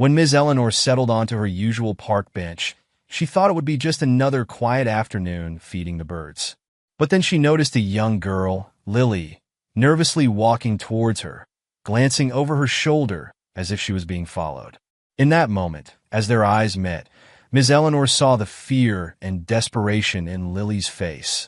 When Ms. Eleanor settled onto her usual park bench, she thought it would be just another quiet afternoon feeding the birds. But then she noticed a young girl, Lily, nervously walking towards her, glancing over her shoulder as if she was being followed. In that moment, as their eyes met, Ms. Eleanor saw the fear and desperation in Lily's face,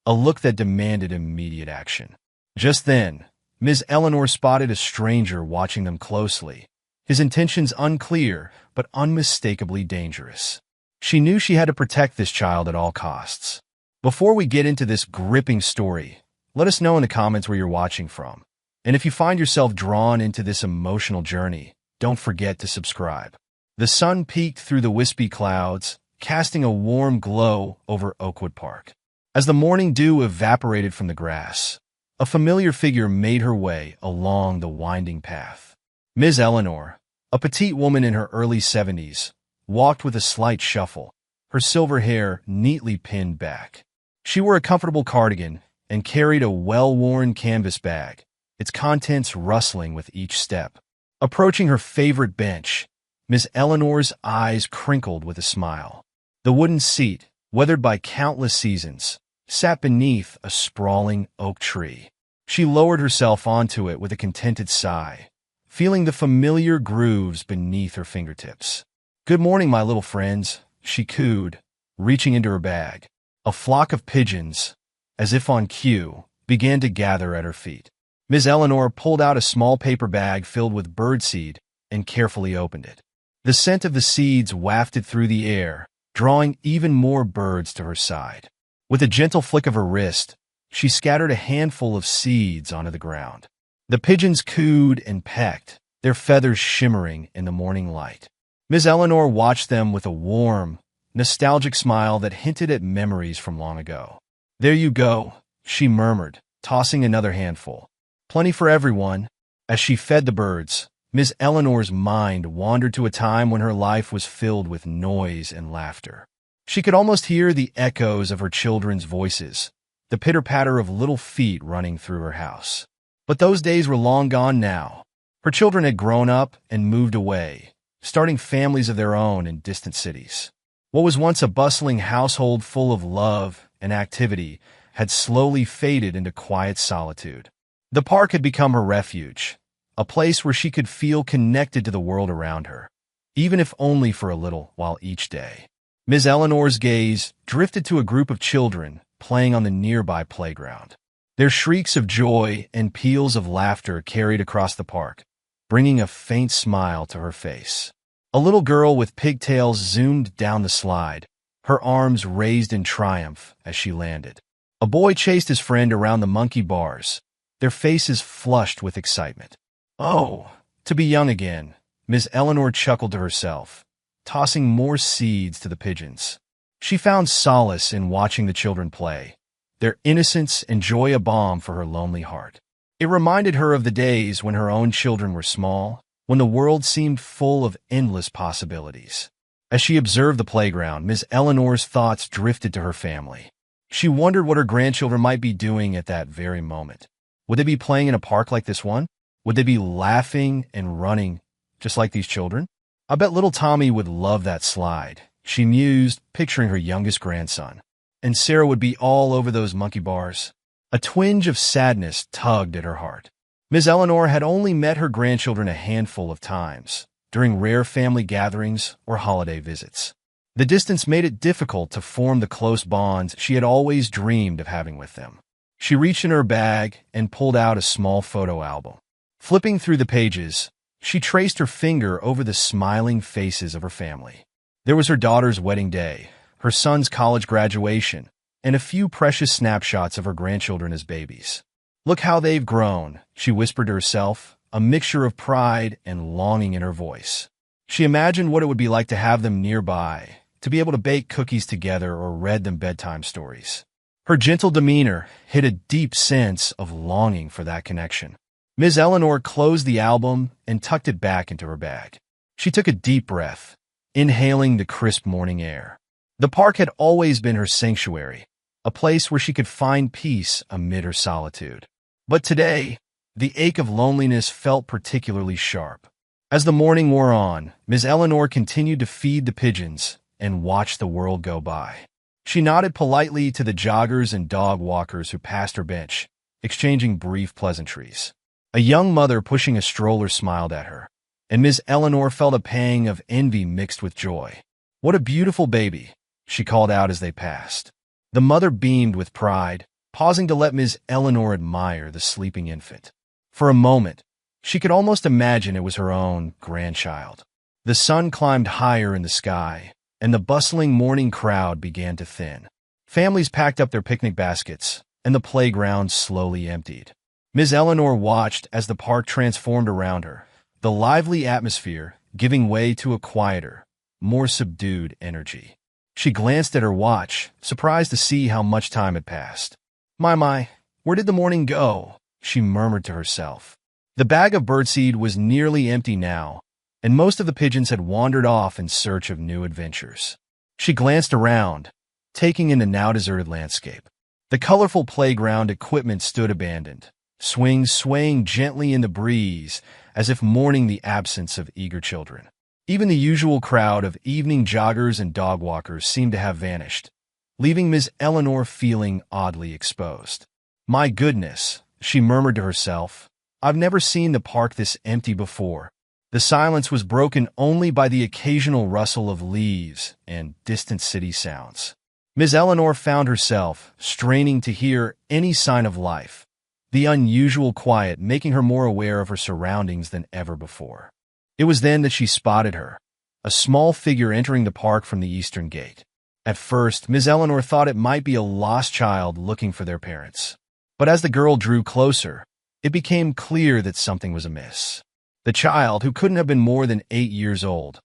a look that demanded immediate action. Just then, Ms. Eleanor spotted a stranger watching them closely, his intentions unclear but unmistakably dangerous. She knew she had to protect this child at all costs. Before we get into this gripping story, let us know in the comments where you're watching from. And if you find yourself drawn into this emotional journey, don't forget to subscribe. The sun peeked through the wispy clouds, casting a warm glow over Oakwood Park. As the morning dew evaporated from the grass, a familiar figure made her way along the winding path. Ms. Eleanor, a petite woman in her early 70s, walked with a slight shuffle, her silver hair neatly pinned back. She wore a comfortable cardigan and carried a well-worn canvas bag, its contents rustling with each step. Approaching her favorite bench, Miss Eleanor's eyes crinkled with a smile. The wooden seat, weathered by countless seasons, sat beneath a sprawling oak tree. She lowered herself onto it with a contented sigh, feeling the familiar grooves beneath her fingertips. "Good morning, my little friends," she cooed, reaching into her bag. A flock of pigeons, as if on cue, began to gather at her feet. Miss Eleanor pulled out a small paper bag filled with birdseed and carefully opened it. The scent of the seeds wafted through the air, drawing even more birds to her side. With a gentle flick of her wrist, she scattered a handful of seeds onto the ground. The pigeons cooed and pecked, their feathers shimmering in the morning light. Miss Eleanor watched them with a warm, nostalgic smile that hinted at memories from long ago. "There you go," she murmured, tossing another handful. "Plenty for everyone." As she fed the birds, Miss Eleanor's mind wandered to a time when her life was filled with noise and laughter. She could almost hear the echoes of her children's voices, the pitter-patter of little feet running through her house. But those days were long gone now. Her children had grown up and moved away, starting families of their own in distant cities. What was once a bustling household full of love and activity had slowly faded into quiet solitude. The park had become her refuge, a place where she could feel connected to the world around her, even if only for a little while each day. Ms. Eleanor's gaze drifted to a group of children playing on the nearby playground. Their shrieks of joy and peals of laughter carried across the park, bringing a faint smile to her face. A little girl with pigtails zoomed down the slide, her arms raised in triumph as she landed. A boy chased his friend around the monkey bars, their faces flushed with excitement. "Oh, to be young again," Miss Eleanor chuckled to herself, tossing more seeds to the pigeons. She found solace in watching the children play, their innocence and joy a balm for her lonely heart. It reminded her of the days when her own children were small, when the world seemed full of endless possibilities. As she observed the playground, Miss Eleanor's thoughts drifted to her family. She wondered what her grandchildren might be doing at that very moment. Would they be playing in a park like this one? Would they be laughing and running just like these children? "I bet little Tommy would love that slide," she mused, picturing her youngest grandson. "And Sarah would be all over those monkey bars." A twinge of sadness tugged at her heart. Miss Eleanor had only met her grandchildren a handful of times, during rare family gatherings or holiday visits. The distance made it difficult to form the close bonds she had always dreamed of having with them. She reached in her bag and pulled out a small photo album. Flipping through the pages, she traced her finger over the smiling faces of her family. There was her daughter's wedding day, her son's college graduation, and a few precious snapshots of her grandchildren as babies. "Look how they've grown," she whispered to herself, a mixture of pride and longing in her voice. She imagined what it would be like to have them nearby, to be able to bake cookies together or read them bedtime stories. Her gentle demeanor hid a deep sense of longing for that connection. Ms. Eleanor closed the album and tucked it back into her bag. She took a deep breath, inhaling the crisp morning air. The park had always been her sanctuary, a place where she could find peace amid her solitude. But today, the ache of loneliness felt particularly sharp. As the morning wore on, Ms. Eleanor continued to feed the pigeons and watch the world go by. She nodded politely to the joggers and dog walkers who passed her bench, exchanging brief pleasantries. A young mother pushing a stroller smiled at her, and Ms. Eleanor felt a pang of envy mixed with joy. "What a beautiful baby," she called out as they passed. The mother beamed with pride, pausing to let Ms. Eleanor admire the sleeping infant. For a moment, she could almost imagine it was her own grandchild. The sun climbed higher in the sky, and the bustling morning crowd began to thin. Families packed up their picnic baskets, and the playground slowly emptied. Ms. Eleanor watched as the park transformed around her, the lively atmosphere giving way to a quieter, more subdued energy. She glanced at her watch, surprised to see how much time had passed. My, where did the morning go?" she murmured to herself. The bag of birdseed was nearly empty now, and most of the pigeons had wandered off in search of new adventures. She glanced around, taking in the now deserted landscape. The colorful playground equipment stood abandoned, swings swaying gently in the breeze as if mourning the absence of eager children. Even the usual crowd of evening joggers and dog walkers seemed to have vanished, leaving Ms. Eleanor feeling oddly exposed. "My goodness," she murmured to herself, "I've never seen the park this empty before." The silence was broken only by the occasional rustle of leaves and distant city sounds. Ms. Eleanor found herself straining to hear any sign of life, the unusual quiet making her more aware of her surroundings than ever before. It was then that she spotted her, a small figure entering the park from the eastern gate. At first, Ms. Eleanor thought it might be a lost child looking for their parents. But as the girl drew closer, it became clear that something was amiss. The child, who couldn't have been more than 8 years old,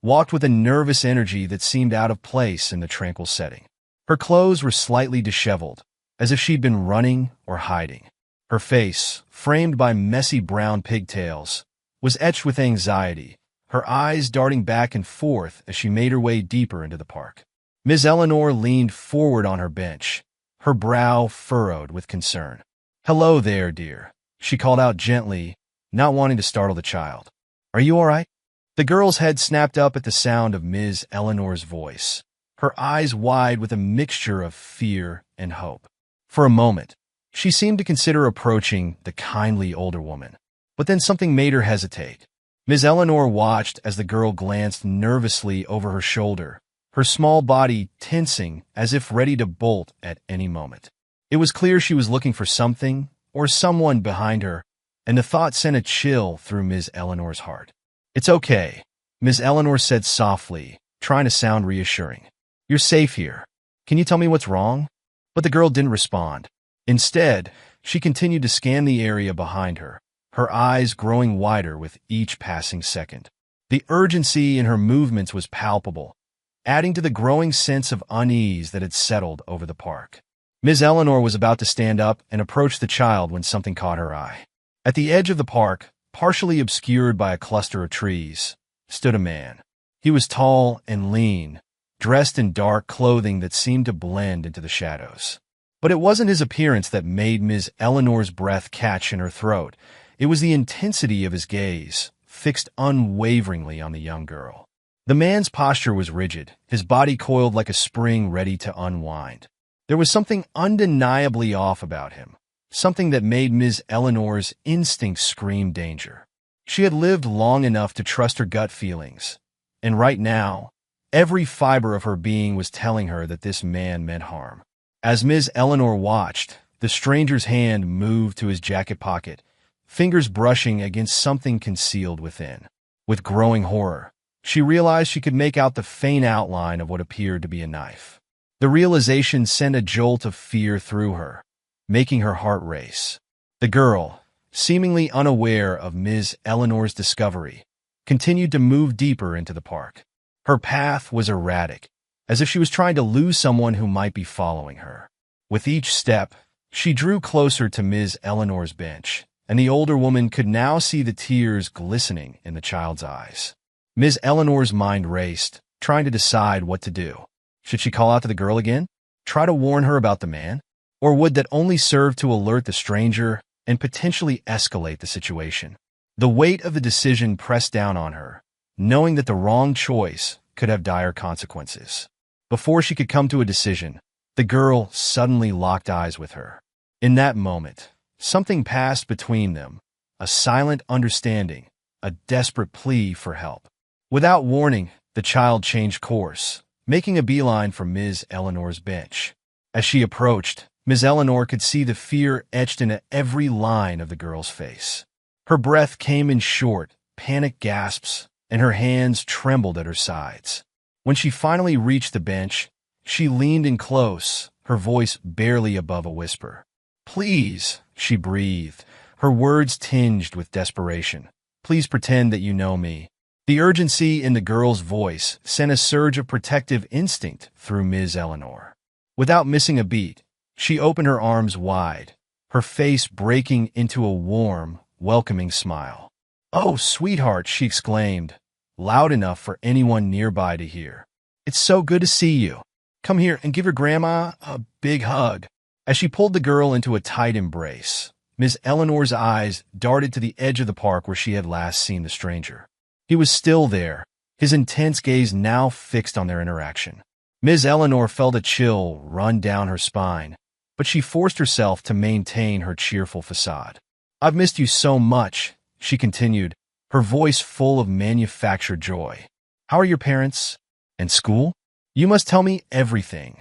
walked with a nervous energy that seemed out of place in the tranquil setting. Her clothes were slightly disheveled, as if she'd been running or hiding. Her face, framed by messy brown pigtails, was etched with anxiety, her eyes darting back and forth as she made her way deeper into the park. Ms. Eleanor leaned forward on her bench, her brow furrowed with concern. "Hello there, dear," she called out gently, not wanting to startle the child. "Are you all right?" The girl's head snapped up at the sound of Ms. Eleanor's voice, her eyes wide with a mixture of fear and hope. For a moment, she seemed to consider approaching the kindly older woman. But then something made her hesitate. Ms. Eleanor watched as the girl glanced nervously over her shoulder, her small body tensing as if ready to bolt at any moment. It was clear she was looking for something or someone behind her, and the thought sent a chill through Ms. Eleanor's heart. "It's okay," Ms. Eleanor said softly, trying to sound reassuring. "You're safe here. Can you tell me what's wrong?" But the girl didn't respond. Instead, she continued to scan the area behind her, her eyes growing wider with each passing second. The urgency in her movements was palpable, adding to the growing sense of unease that had settled over the park. Ms. Eleanor was about to stand up and approach the child when something caught her eye. At the edge of the park, partially obscured by a cluster of trees, stood a man. He was tall and lean, dressed in dark clothing that seemed to blend into the shadows. But it wasn't his appearance that made Ms. Eleanor's breath catch in her throat. It was the intensity of his gaze, fixed unwaveringly on the young girl. The man's posture was rigid, his body coiled like a spring ready to unwind. There was something undeniably off about him, something that made Ms. Eleanor's instincts scream danger. She had lived long enough to trust her gut feelings, and right now, every fiber of her being was telling her that this man meant harm. As Ms. Eleanor watched, the stranger's hand moved to his jacket pocket, fingers brushing against something concealed within. With growing horror, she realized she could make out the faint outline of what appeared to be a knife. The realization sent a jolt of fear through her, making her heart race. The girl, seemingly unaware of Ms. Eleanor's discovery, continued to move deeper into the park. Her path was erratic, as if she was trying to lose someone who might be following her. With each step, she drew closer to Ms. Eleanor's bench, and the older woman could now see the tears glistening in the child's eyes. Ms. Eleanor's mind raced, trying to decide what to do. Should she call out to the girl again? Try to warn her about the man? Or would that only serve to alert the stranger and potentially escalate the situation? The weight of the decision pressed down on her, knowing that the wrong choice could have dire consequences. Before she could come to a decision, the girl suddenly locked eyes with her. In that moment, something passed between them, a silent understanding, a desperate plea for help. Without warning, the child changed course, making a beeline for Ms. Eleanor's bench. As she approached, Ms. Eleanor could see the fear etched into every line of the girl's face. Her breath came in short, panicked gasps, and her hands trembled at her sides. When she finally reached the bench, she leaned in close, her voice barely above a whisper. "Please," she breathed, her words tinged with desperation. "Please pretend that you know me." The urgency in the girl's voice sent a surge of protective instinct through Ms. Eleanor. Without missing a beat, she opened her arms wide, her face breaking into a warm, welcoming smile. "Oh, sweetheart," she exclaimed, loud enough for anyone nearby to hear. "It's so good to see you. Come here and give your grandma a big hug." As she pulled the girl into a tight embrace, Ms. Eleanor's eyes darted to the edge of the park where she had last seen the stranger. He was still there, his intense gaze now fixed on their interaction. Ms. Eleanor felt a chill run down her spine, but she forced herself to maintain her cheerful facade. "I've missed you so much," she continued, her voice full of manufactured joy. "How are your parents? And school? You must tell me everything."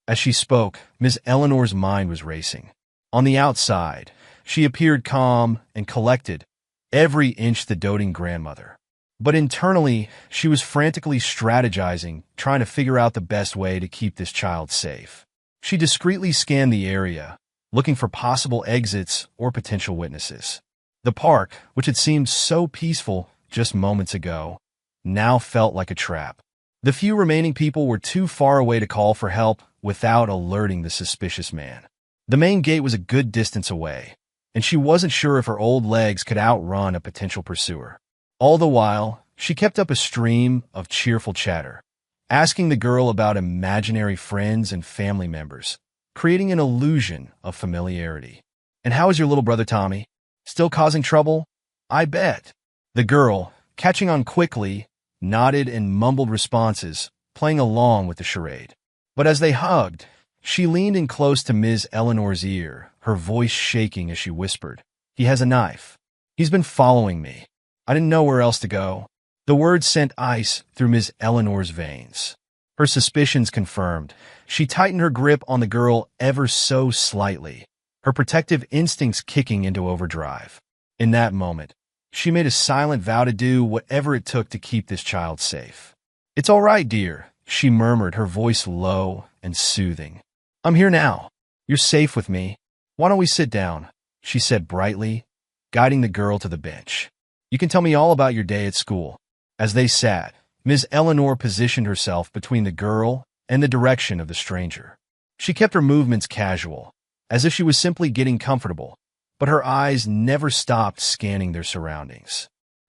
As she spoke, Ms. Eleanor's mind was racing. On the outside, she appeared calm and collected, every inch the doting grandmother. But internally, she was frantically strategizing, trying to figure out the best way to keep this child safe. She discreetly scanned the area, looking for possible exits or potential witnesses. The park, which had seemed so peaceful just moments ago, now felt like a trap. The few remaining people were too far away to call for help without alerting the suspicious man. The main gate was a good distance away, and she wasn't sure if her old legs could outrun a potential pursuer. All the while, she kept up a stream of cheerful chatter, asking the girl about imaginary friends and family members, creating an illusion of familiarity. "And how is your little brother Tommy? Still causing trouble? I bet." The girl, catching on quickly, nodded and mumbled responses, playing along with the charade. But as they hugged, she leaned in close to Ms. Eleanor's ear, her voice shaking as she whispered, "He has a knife. He's been following me. I didn't know where else to go." The words sent ice through Ms. Eleanor's veins. Her suspicions confirmed. She tightened her grip on the girl ever so slightly, her protective instincts kicking into overdrive. In that moment, she made a silent vow to do whatever it took to keep this child safe. "It's all right, dear," she murmured, her voice low and soothing. "I'm here now. You're safe with me. Why don't we sit down?" she said brightly, guiding the girl to the bench. "You can tell me all about your day at school." As they sat, Ms. Eleanor positioned herself between the girl and the direction of the stranger. She kept her movements casual, as if she was simply getting comfortable, but her eyes never stopped scanning their surroundings.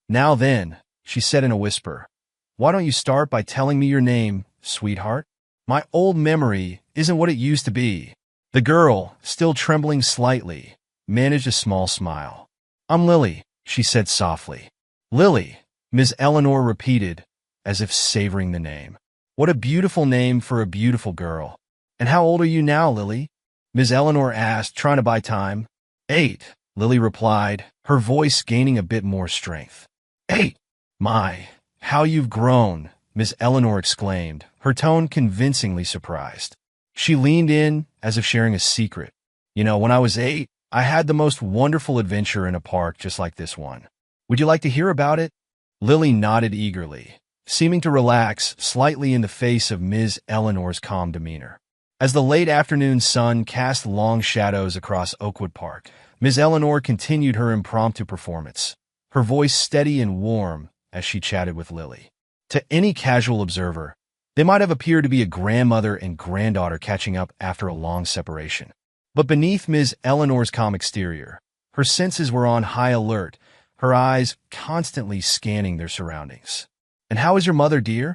"Now then," she said in a whisper, "why don't you start by telling me your name, sweetheart? My old memory isn't what it used to be." The girl, still trembling slightly, managed a small smile. "I'm Lily," she said softly. "Lily," Ms. Eleanor repeated, as if savoring the name. "What a beautiful name for a beautiful girl. And how old are you now, Lily?" Ms. Eleanor asked, trying to buy time. 8, Lily replied, her voice gaining a bit more strength. 8? My, how you've grown, Ms. Eleanor exclaimed, her tone convincingly surprised. She leaned in as if sharing a secret. "You know, when I was 8, I had the most wonderful adventure in a park just like this one. Would you like to hear about it?" Lily nodded eagerly, seeming to relax slightly in the face of Ms. Eleanor's calm demeanor. As the late afternoon sun cast long shadows across Oakwood Park, Ms. Eleanor continued her impromptu performance, her voice steady and warm as she chatted with Lily. To any casual observer, they might have appeared to be a grandmother and granddaughter catching up after a long separation. But beneath Ms. Eleanor's calm exterior, her senses were on high alert, her eyes constantly scanning their surroundings. "And how is your mother, dear?"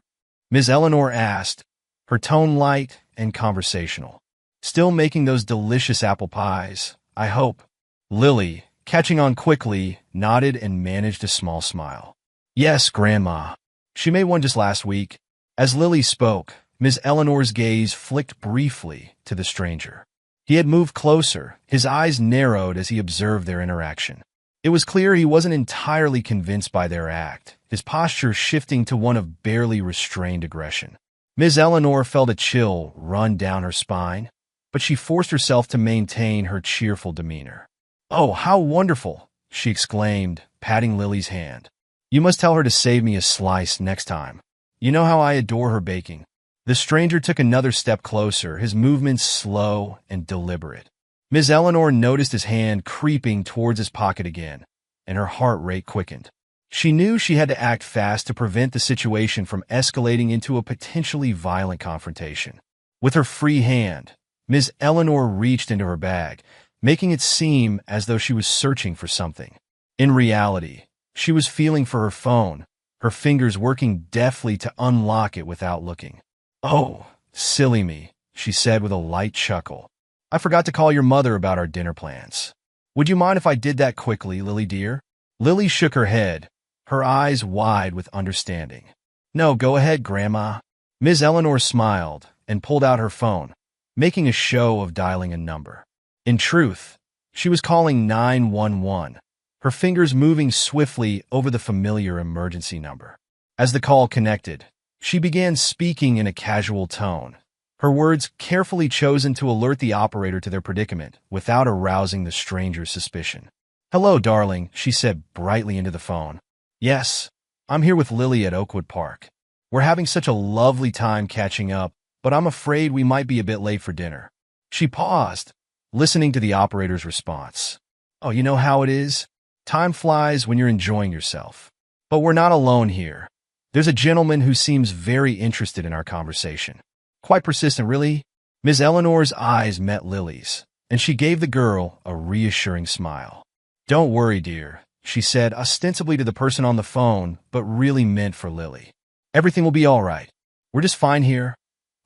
Ms. Eleanor asked, her tone light and conversational. "Still making those delicious apple pies, I hope." Lily, catching on quickly, nodded and managed a small smile. Yes, Grandma. She made one just last week. As Lily spoke, Miss Eleanor's gaze flicked briefly to the stranger. He had moved closer, his eyes narrowed as he observed their interaction. It was clear he wasn't entirely convinced by their act, his posture shifting to one of barely restrained aggression. Miss Eleanor felt a chill run down her spine, but she forced herself to maintain her cheerful demeanor. "Oh, how wonderful!" she exclaimed, patting Lily's hand. "You must tell her to save me a slice next time. You know how I adore her baking." The stranger took another step closer, his movements slow and deliberate. Miss Eleanor noticed his hand creeping towards his pocket again, and her heart rate quickened. She knew she had to act fast to prevent the situation from escalating into a potentially violent confrontation. With her free hand, Miss Eleanor reached into her bag, making it seem as though she was searching for something. In reality, she was feeling for her phone, her fingers working deftly to unlock it without looking. "Oh, silly me," she said with a light chuckle. "I forgot to call your mother about our dinner plans. Would you mind if I did that quickly, Lily dear?" Lily shook her head, her eyes wide with understanding. "No, go ahead, Grandma." Miss Eleanor smiled and pulled out her phone, making a show of dialing a number. In truth, she was calling 911, her fingers moving swiftly over the familiar emergency number. As the call connected, she began speaking in a casual tone, her words carefully chosen to alert the operator to their predicament without arousing the stranger's suspicion. "Hello, darling," she said brightly into the phone. "Yes, I'm here with Lily at Oakwood Park. We're having such a lovely time catching up, but I'm afraid we might be a bit late for dinner." She paused, listening to the operator's response. "Oh, you know how it is? Time flies when you're enjoying yourself. But we're not alone here. There's a gentleman who seems very interested in our conversation. Quite persistent, really." Miss Eleanor's eyes met Lily's, and she gave the girl a reassuring smile. "Don't worry, dear," she said ostensibly to the person on the phone, but really meant for Lily. "Everything will be all right. We're just fine here.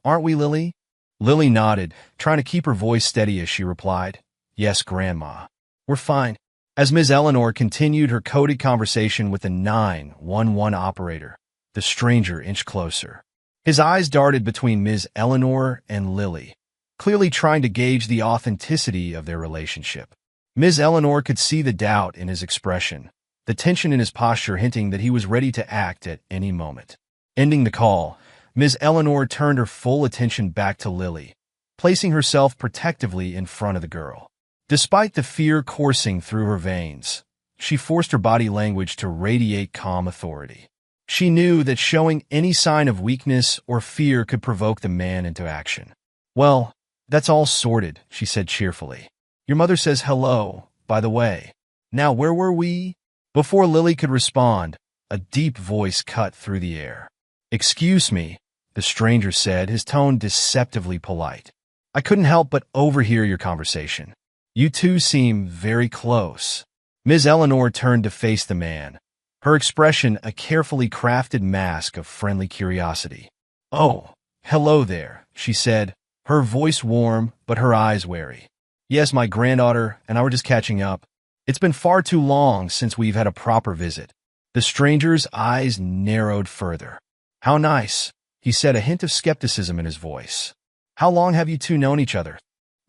Aren't we, Lily?" Lily nodded, trying to keep her voice steady as she replied, "Yes, Grandma. We're fine." As Miss Eleanor continued her coded conversation with the 911 operator, the stranger inched closer. His eyes darted between Miss Eleanor and Lily, clearly trying to gauge the authenticity of their relationship. Miss Eleanor could see the doubt in his expression, the tension in his posture hinting that he was ready to act at any moment. Ending the call, Miss Eleanor turned her full attention back to Lily, placing herself protectively in front of the girl. Despite the fear coursing through her veins, she forced her body language to radiate calm authority. She knew that showing any sign of weakness or fear could provoke the man into action. "Well, that's all sorted," she said cheerfully. "Your mother says hello, by the way. Now, where were we?" Before Lily could respond, a deep voice cut through the air. "Excuse me," the stranger said, his tone deceptively polite. "I couldn't help but overhear your conversation. You two seem very close." Miss Eleanor turned to face the man, her expression a carefully crafted mask of friendly curiosity. "Oh, hello there," she said, her voice warm but her eyes wary. "Yes, my granddaughter and I were just catching up. It's been far too long since we've had a proper visit." The stranger's eyes narrowed further. "How nice," he said, a hint of skepticism in his voice. "How long have you two known each other?"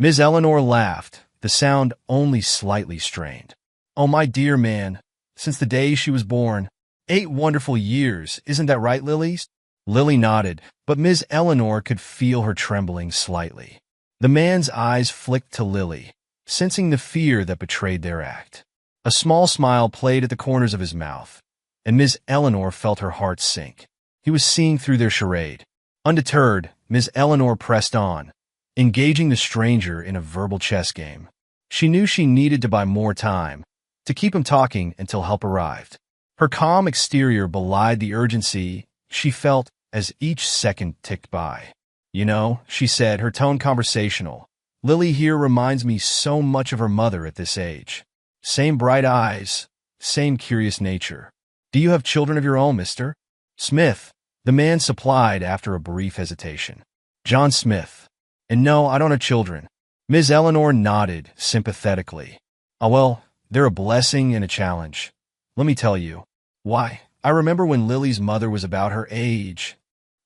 Miss Eleanor laughed, the sound only slightly strained. "Oh, my dear man, since the day she was born. 8 wonderful years, isn't that right, Lily?" Lily nodded, but Miss Eleanor could feel her trembling slightly. The man's eyes flicked to Lily, sensing the fear that betrayed their act. A small smile played at the corners of his mouth, and Miss Eleanor felt her heart sink. He was seeing through their charade. Undeterred, Miss Eleanor pressed on, engaging the stranger in a verbal chess game. She knew she needed to buy more time, to keep him talking until help arrived. Her calm exterior belied the urgency she felt as each second ticked by. "You know," she said, her tone conversational, "Lily here reminds me so much of her mother at this age. Same bright eyes, same curious nature. Do you have children of your own, Mr. Smith?" the man supplied after a brief hesitation. "John Smith. And no, I don't have children." Miss Eleanor nodded sympathetically. "Oh, well, They're a blessing and a challenge. Let me tell you. Why? I remember when Lily's mother was about her age.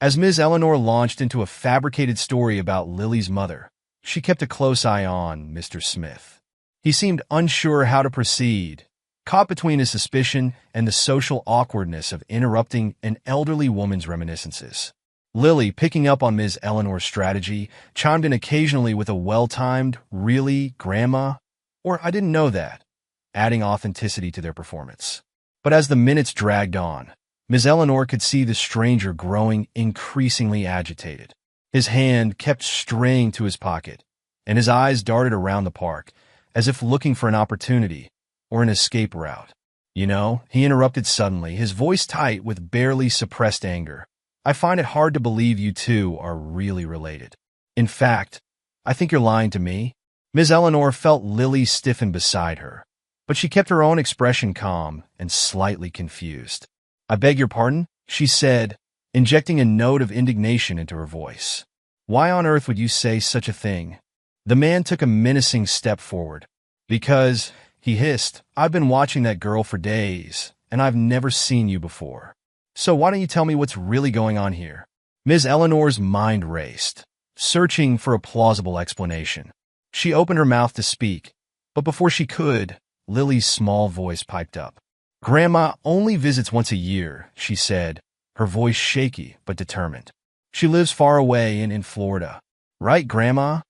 As Ms. Eleanor launched into a fabricated story about Lily's mother, she kept a close eye on Mr. Smith. He seemed unsure how to proceed, caught between his suspicion and the social awkwardness of interrupting an elderly woman's reminiscences. Lily, picking up on Ms. Eleanor's strategy, chimed in occasionally with a well-timed, "Really, Grandma?" or "I didn't know that," adding authenticity to their performance. But as the minutes dragged on, Ms. Eleanor could see the stranger growing increasingly agitated. His hand kept straying to his pocket, and his eyes darted around the park, as if looking for an opportunity or an escape route. "You know," he interrupted suddenly, his voice tight with barely suppressed anger, "I find it hard to believe you two are really related. In fact, I think you're lying to me." Ms. Eleanor felt Lily stiffen beside her, but she kept her own expression calm and slightly confused. "I beg your pardon?" she said, injecting a note of indignation into her voice. "Why on earth would you say such a thing?" The man took a menacing step forward. "Because," he hissed, "I've been watching that girl for days, and I've never seen you before. So why don't you tell me what's really going on here?" Ms. Eleanor's mind raced, searching for a plausible explanation. She opened her mouth to speak, but before she could, Lily's small voice piped up. "Grandma only visits once a year," she said, her voice shaky but determined. "She lives far away in Florida. Right, Grandma?"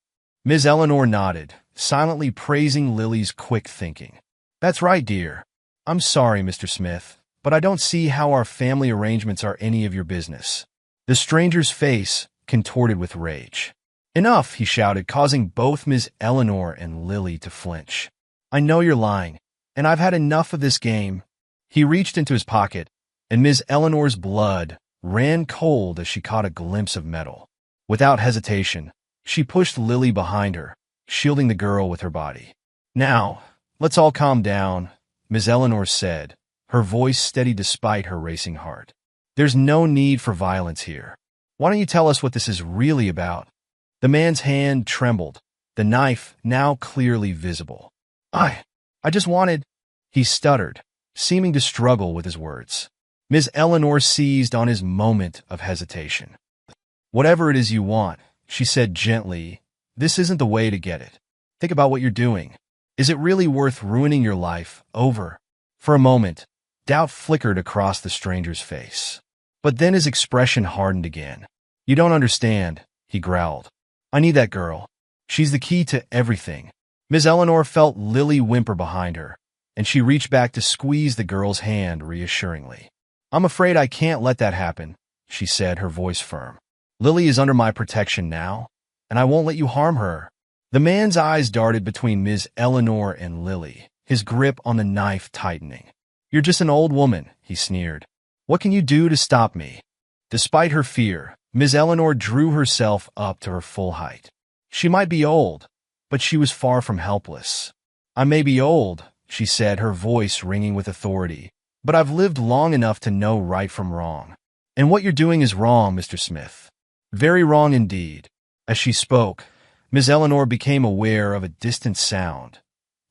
Ms. Eleanor nodded, silently praising Lily's quick thinking. "That's right, dear. I'm sorry, Mr. Smith, but I don't see how our family arrangements are any of your business." The stranger's face contorted with rage. "Enough," he shouted, causing both Ms. Eleanor and Lily to flinch. "I know you're lying, and I've had enough of this game." He reached into his pocket, and Ms. Eleanor's blood ran cold as she caught a glimpse of metal. Without hesitation, she pushed Lily behind her, shielding the girl with her body. "Now, let's all calm down," Ms. Eleanor said, her voice steady despite her racing heart. "There's no need for violence here. Why don't you tell us what this is really about?" The man's hand trembled, the knife now clearly visible. I just wanted," he stuttered, seeming to struggle with his words. Ms. Eleanor seized on his moment of hesitation. "Whatever it is you want," she said gently, "this isn't the way to get it. Think about what you're doing. Is it really worth ruining your life over?" For a moment, doubt flickered across the stranger's face. But then his expression hardened again. "You don't understand," he growled. "I need that girl. She's the key to everything." Ms. Eleanor felt Lily whimper behind her, and she reached back to squeeze the girl's hand reassuringly. "I'm afraid I can't let that happen," she said, her voice firm. "Lily is under my protection now, and I won't let you harm her." The man's eyes darted between Ms. Eleanor and Lily, his grip on the knife tightening. "You're just an old woman," he sneered. "What can you do to stop me?" Despite her fear, Ms. Eleanor drew herself up to her full height. She might be old, but she was far from helpless. "I may be old," she said, her voice ringing with authority, "but I've lived long enough to know right from wrong. And what you're doing is wrong, Mr. Smith. Very wrong indeed." As she spoke, Ms. Eleanor became aware of a distant sound,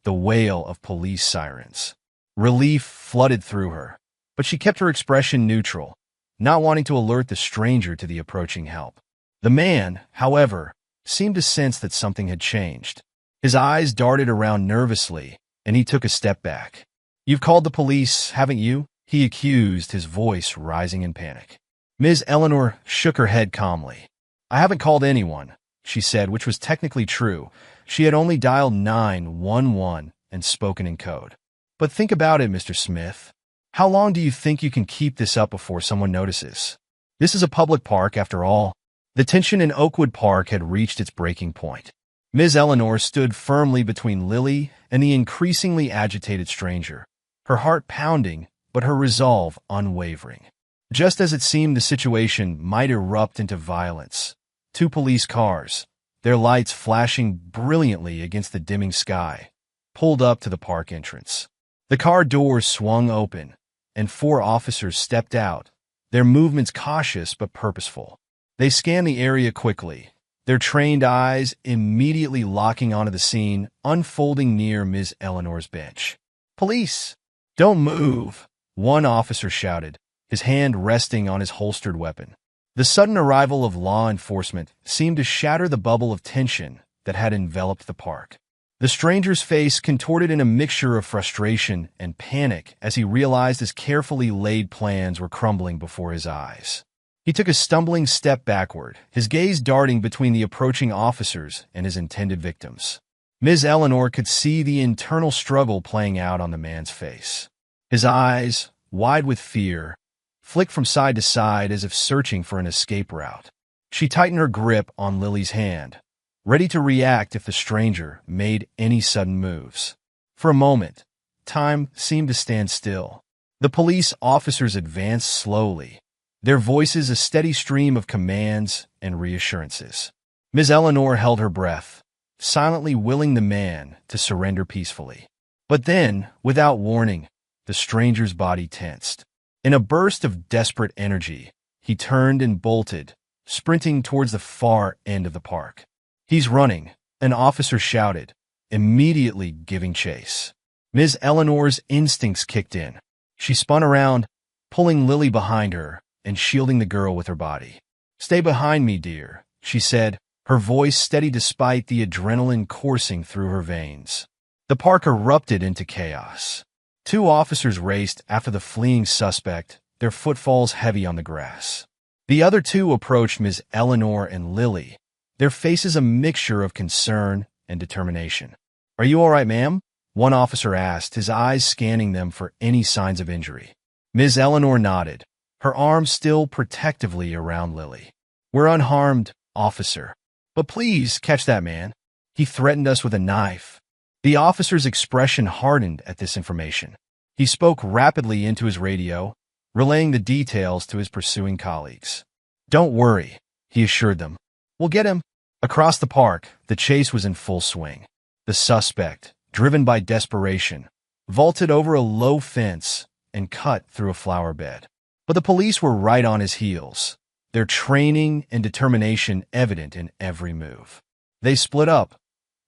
the wail of police sirens. Relief flooded through her, but she kept her expression neutral, not wanting to alert the stranger to the approaching help. The man, however, seemed to sense that something had changed. His eyes darted around nervously, and he took a step back. "You've called the police, haven't you?" he accused, his voice rising in panic. Ms. Eleanor shook her head calmly. "I haven't called anyone," she said, which was technically true. She had only dialed 911 and spoken in code. "But think about it, Mr. Smith. How long do you think you can keep this up before someone notices? This is a public park, after all." The tension in Oakwood Park had reached its breaking point. Ms. Eleanor stood firmly between Lily and the increasingly agitated stranger, her heart pounding but her resolve unwavering. Just as it seemed the situation might erupt into violence, two police cars, their lights flashing brilliantly against the dimming sky, pulled up to the park entrance. The car doors swung open, and 4 officers stepped out, their movements cautious but purposeful. They scanned the area quickly, their trained eyes immediately locking onto the scene unfolding near Ms. Eleanor's bench. Police! Don't move! One officer shouted, his hand resting on his holstered weapon. The sudden arrival of law enforcement seemed to shatter the bubble of tension that had enveloped the park. The stranger's face contorted in a mixture of frustration and panic as he realized his carefully laid plans were crumbling before his eyes. He took a stumbling step backward, his gaze darting between the approaching officers and his intended victims. Ms. Eleanor could see the internal struggle playing out on the man's face. His eyes, wide with fear, flicked from side to side as if searching for an escape route. She tightened her grip on Lily's hand, ready to react if the stranger made any sudden moves. For a moment, time seemed to stand still. The police officers advanced slowly, their voices a steady stream of commands and reassurances. Ms. Eleanor held her breath, silently willing the man to surrender peacefully. But then, without warning, the stranger's body tensed. In a burst of desperate energy, he turned and bolted, sprinting towards the far end of the park. "He's running," an officer shouted, immediately giving chase. Ms. Eleanor's instincts kicked in. She spun around, pulling Lily behind her and shielding the girl with her body. "Stay behind me, dear," she said, her voice steady despite the adrenaline coursing through her veins. The park erupted into chaos. Two officers raced after the fleeing suspect, their footfalls heavy on the grass. The other two approached Ms. Eleanor and Lily, their faces a mixture of concern and determination. "Are you all right, ma'am?" one officer asked, his eyes scanning them for any signs of injury. Ms. Eleanor nodded, her arm still protectively around Lily. "We're unharmed, officer. But please catch that man. He threatened us with a knife." The officer's expression hardened at this information. He spoke rapidly into his radio, relaying the details to his pursuing colleagues. "Don't worry," he assured them. "We'll get him." Across the park, the chase was in full swing. The suspect, driven by desperation, vaulted over a low fence and cut through a flower bed. But the police were right on his heels, their training and determination evident in every move. They split up,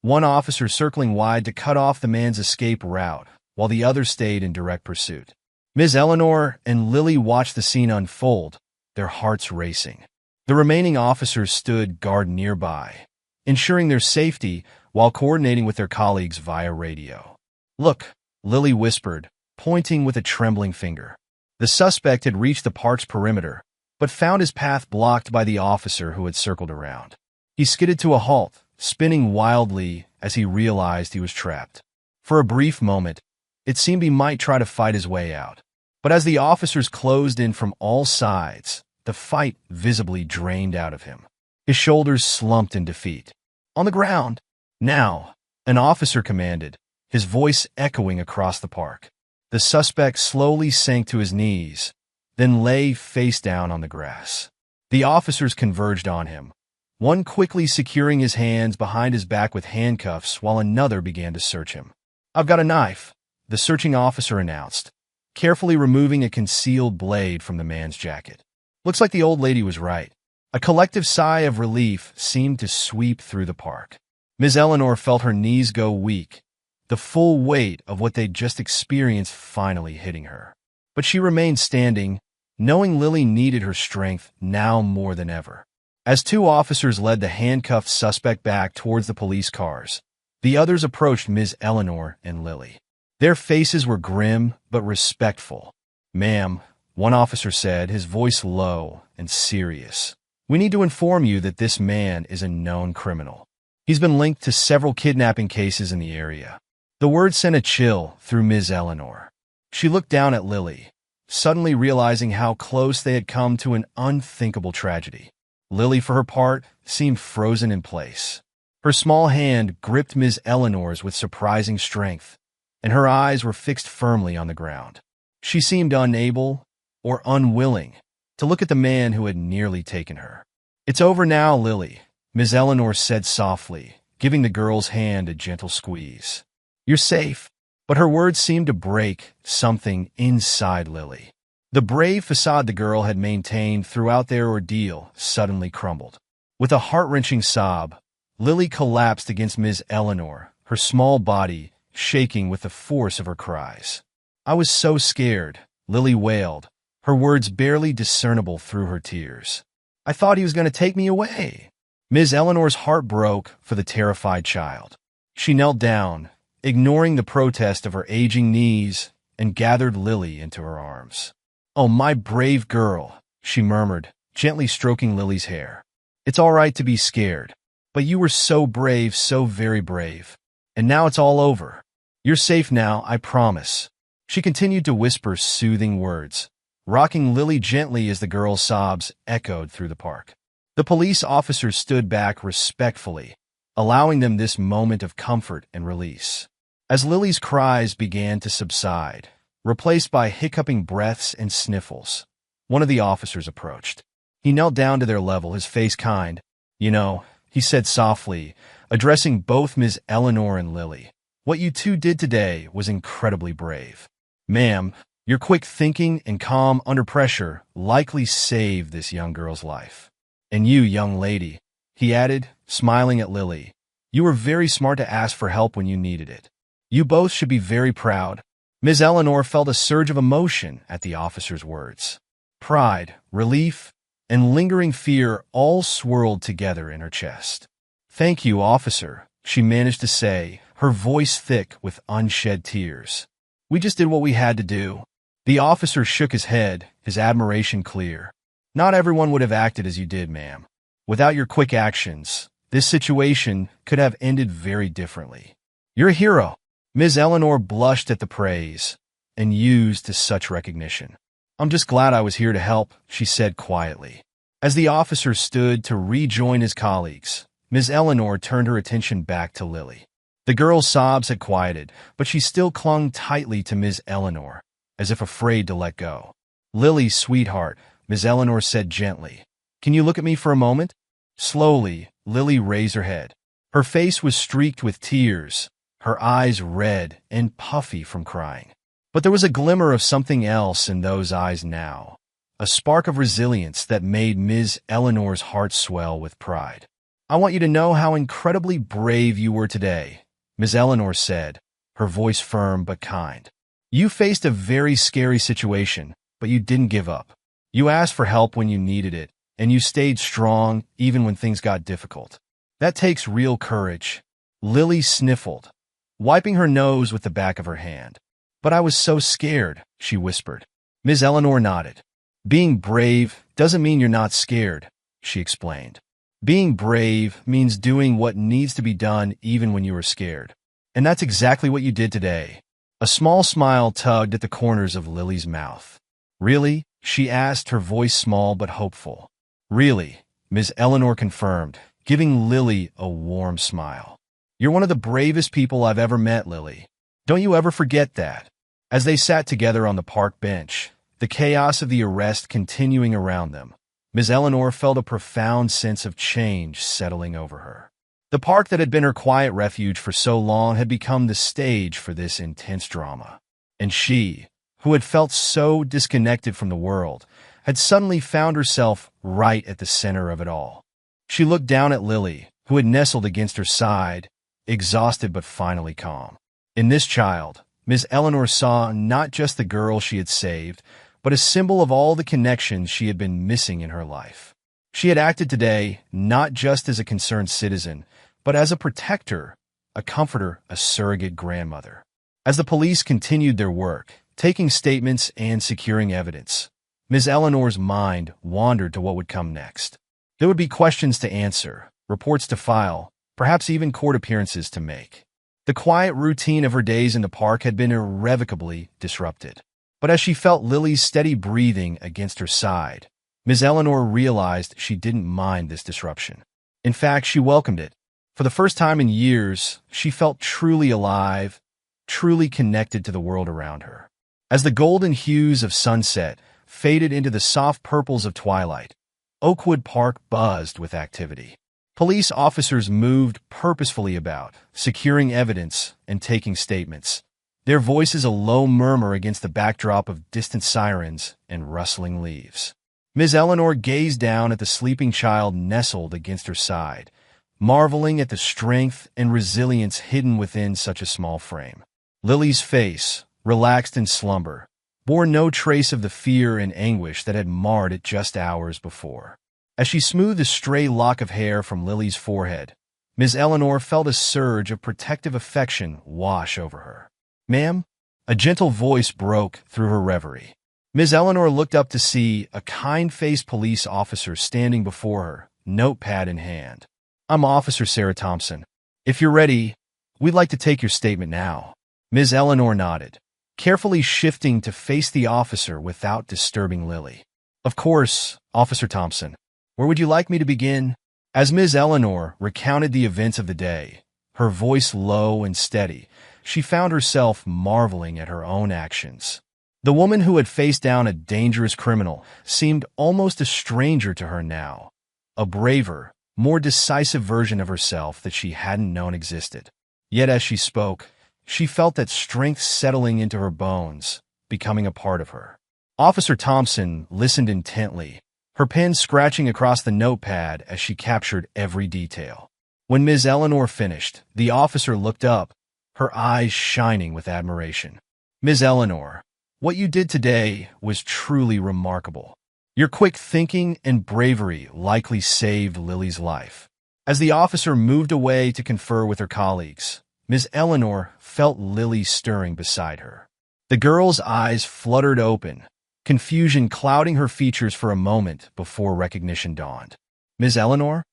one officer circling wide to cut off the man's escape route, while the other stayed in direct pursuit. Ms. Eleanor and Lily watched the scene unfold, their hearts racing. The remaining officers stood guard nearby, ensuring their safety while coordinating with their colleagues via radio. "Look," Lily whispered, pointing with a trembling finger. The suspect had reached the park's perimeter, but found his path blocked by the officer who had circled around. He skidded to a halt, spinning wildly as he realized he was trapped. For a brief moment, it seemed he might try to fight his way out. But as the officers closed in from all sides, the fight visibly drained out of him. His shoulders slumped in defeat. "On the ground! Now!" an officer commanded, his voice echoing across the park. The suspect slowly sank to his knees, then lay face down on the grass. The officers converged on him, one quickly securing his hands behind his back with handcuffs while another began to search him. "I've got a knife," the searching officer announced, carefully removing a concealed blade from the man's jacket. Looks like the old lady was right. A collective sigh of relief seemed to sweep through the park. Ms. Eleanor felt her knees go weak, the full weight of what they'd just experienced finally hitting her. But she remained standing, knowing Lily needed her strength now more than ever. As two officers led the handcuffed suspect back towards the police cars, the others approached Ms. Eleanor and Lily. Their faces were grim but respectful. "Ma'am," one officer said, his voice low and serious, "we need to inform you that this man is a known criminal. He's been linked to several kidnapping cases in the area." The word sent a chill through Ms. Eleanor. She looked down at Lily, suddenly realizing how close they had come to an unthinkable tragedy. Lily, for her part, seemed frozen in place. Her small hand gripped Ms. Eleanor's with surprising strength, and her eyes were fixed firmly on the ground. She seemed unable, or unwilling, to look at the man who had nearly taken her. "It's over now, Lily," Ms. Eleanor said softly, giving the girl's hand a gentle squeeze. "You're safe." But her words seemed to break something inside Lily. The brave facade the girl had maintained throughout their ordeal suddenly crumbled. With a heart-wrenching sob, Lily collapsed against Ms. Eleanor, her small body shaking with the force of her cries. "I was so scared," Lily wailed, her words barely discernible through her tears. "I thought he was going to take me away." Ms. Eleanor's heart broke for the terrified child. She knelt down, ignoring the protest of her aging knees, and gathered Lily into her arms. "Oh, my brave girl," she murmured, gently stroking Lily's hair. "It's all right to be scared, but you were so brave, so very brave. And now it's all over. You're safe now, I promise." She continued to whisper soothing words, rocking Lily gently as the girl's sobs echoed through the park. The police officers stood back respectfully, allowing them this moment of comfort and release. As Lily's cries began to subside, replaced by hiccuping breaths and sniffles, one of the officers approached. He knelt down to their level, his face kind. "You know," he said softly, addressing both Ms. Eleanor and Lily, "what you two did today was incredibly brave. Ma'am, your quick thinking and calm under pressure likely saved this young girl's life. And you, young lady," he added, smiling at Lily, "you were very smart to ask for help when you needed it. You both should be very proud." Ms. Eleanor felt a surge of emotion at the officer's words. Pride, relief, and lingering fear all swirled together in her chest. "Thank you, officer," she managed to say, her voice thick with unshed tears. "We just did what we had to do." The officer shook his head, his admiration clear. "Not everyone would have acted as you did, ma'am. Without your quick actions, this situation could have ended very differently. You're a hero." Ms. Eleanor blushed at the praise, and used to such recognition. "I'm just glad I was here to help," she said quietly. As the officer stood to rejoin his colleagues, Ms. Eleanor turned her attention back to Lily. The girl's sobs had quieted, but she still clung tightly to Ms. Eleanor, as if afraid to let go. "Lily, sweetheart," Ms. Eleanor said gently, "can you look at me for a moment?" Slowly, Lily raised her head. Her face was streaked with tears, her eyes red and puffy from crying. But there was a glimmer of something else in those eyes now, a spark of resilience that made Ms. Eleanor's heart swell with pride. "I want you to know how incredibly brave you were today," Ms. Eleanor said, her voice firm but kind. "You faced a very scary situation, but you didn't give up. You asked for help when you needed it, and you stayed strong even when things got difficult. That takes real courage." Lily sniffled, wiping her nose with the back of her hand. "But I was so scared," she whispered. Ms. Eleanor nodded. "Being brave doesn't mean you're not scared," she explained. "Being brave means doing what needs to be done even when you are scared. And that's exactly what you did today." A small smile tugged at the corners of Lily's mouth. "Really?" she asked, her voice small but hopeful. "Really," Ms. Eleanor confirmed, giving Lily a warm smile. "You're one of the bravest people I've ever met, Lily. Don't you ever forget that." As they sat together on the park bench, the chaos of the arrest continuing around them, Ms. Eleanor felt a profound sense of change settling over her. The park that had been her quiet refuge for so long had become the stage for this intense drama. And she, who had felt so disconnected from the world, had suddenly found herself right at the center of it all. She looked down at Lily, who had nestled against her side, exhausted but finally calm. In this child, Ms. Eleanor saw not just the girl she had saved, but a symbol of all the connections she had been missing in her life. She had acted today not just as a concerned citizen, but as a protector, a comforter, a surrogate grandmother. As the police continued their work, taking statements and securing evidence, Ms. Eleanor's mind wandered to what would come next. There would be questions to answer, reports to file, perhaps even court appearances to make. The quiet routine of her days in the park had been irrevocably disrupted. But as she felt Lily's steady breathing against her side, Ms. Eleanor realized she didn't mind this disruption. In fact, she welcomed it. For the first time in years, she felt truly alive, truly connected to the world around her. As the golden hues of sunset faded into the soft purples of twilight, Oakwood Park buzzed with activity. Police officers moved purposefully about, securing evidence and taking statements, their voices a low murmur against the backdrop of distant sirens and rustling leaves. Ms. Eleanor gazed down at the sleeping child nestled against her side, marveling at the strength and resilience hidden within such a small frame. Lily's face, relaxed in slumber, bore no trace of the fear and anguish that had marred it just hours before. As she smoothed a stray lock of hair from Lily's forehead, Miss Eleanor felt a surge of protective affection wash over her. "Ma'am?" A gentle voice broke through her reverie. Miss Eleanor looked up to see a kind-faced police officer standing before her, notepad in hand. "I'm Officer Sarah Thompson. If you're ready, we'd like to take your statement now." Miss Eleanor nodded, carefully shifting to face the officer without disturbing Lily. "Of course, Officer Thompson. Where would you like me to begin?" As Miss Eleanor recounted the events of the day, her voice low and steady, she found herself marveling at her own actions. The woman who had faced down a dangerous criminal seemed almost a stranger to her now, a braver, more decisive version of herself that she hadn't known existed. Yet as she spoke, she felt that strength settling into her bones, becoming a part of her. Officer Thompson listened intently, her pen scratching across the notepad as she captured every detail. When Ms. Eleanor finished, the officer looked up, her eyes shining with admiration. "Ms. Eleanor, what you did today was truly remarkable. Your quick thinking and bravery likely saved Lily's life." As the officer moved away to confer with her colleagues, Ms. Eleanor felt Lily stirring beside her. The girl's eyes fluttered open, confusion clouding her features for a moment before recognition dawned. "Ms. Eleanor?"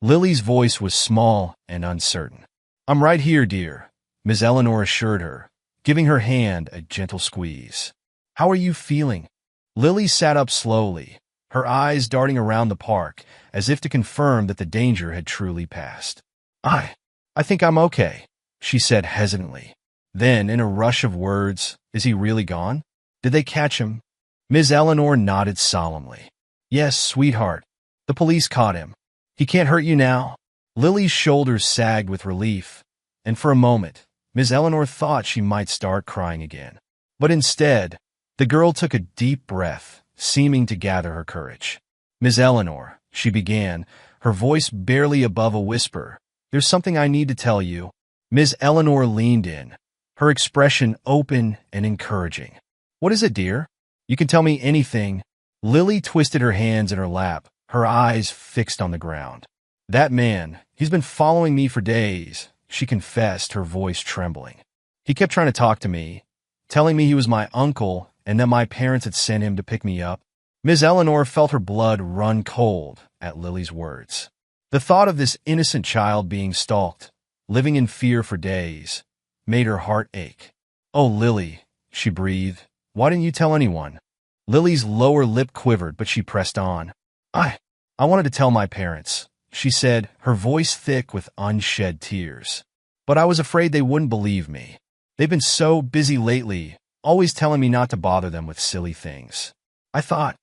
Lily's voice was small and uncertain. "I'm right here, dear," Ms. Eleanor assured her, giving her hand a gentle squeeze. "How are you feeling?" Lily sat up slowly, her eyes darting around the park, as if to confirm that the danger had truly passed. I think I'm okay," she said hesitantly. Then, in a rush of words, "Is he really gone? Did they catch him?" Ms. Eleanor nodded solemnly. "Yes, sweetheart. The police caught him. He can't hurt you now." Lily's shoulders sagged with relief, and for a moment, Ms. Eleanor thought she might start crying again. But instead, the girl took a deep breath, seeming to gather her courage. "Ms. Eleanor," she began, her voice barely above a whisper, "there's something I need to tell you." Ms. Eleanor leaned in, her expression open and encouraging. "What is it, dear? You can tell me anything." Lily twisted her hands in her lap, her eyes fixed on the ground. "That man, he's been following me for days," she confessed, her voice trembling. "He kept trying to talk to me, telling me he was my uncle and that my parents had sent him to pick me up." Ms. Eleanor felt her blood run cold at Lily's words. The thought of this innocent child being stalked, living in fear for days, made her heart ache. "Oh, Lily," she breathed, "why didn't you tell anyone?" Lily's lower lip quivered, but she pressed on. I wanted to tell my parents," she said, her voice thick with unshed tears. "But I was afraid they wouldn't believe me. They've been so busy lately, always telling me not to bother them with silly things. I thought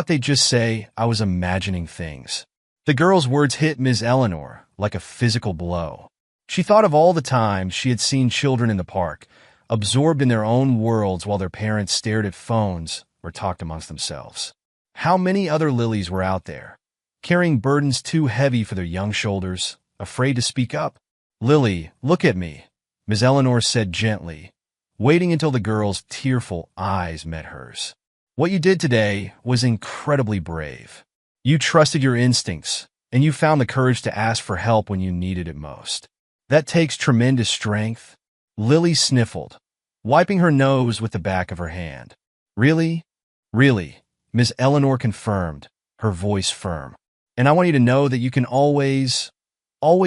they'd just say I was imagining things." The girl's words hit Ms. Eleanor like a physical blow. She thought of all the times she had seen children in the park, absorbed in their own worlds while their parents stared at phones or talked amongst themselves. How many other Lilies were out there, carrying burdens too heavy for their young shoulders, afraid to speak up? "Lily, look at me," Ms. Eleanor said gently, waiting until the girl's tearful eyes met hers. "What you did today was incredibly brave. You trusted your instincts, and you found the courage to ask for help when you needed it most. That takes tremendous strength." Lily sniffled, wiping her nose with the back of her hand. "Really? Really," Ms. Eleanor confirmed, her voice firm. "And I want you to know that you can always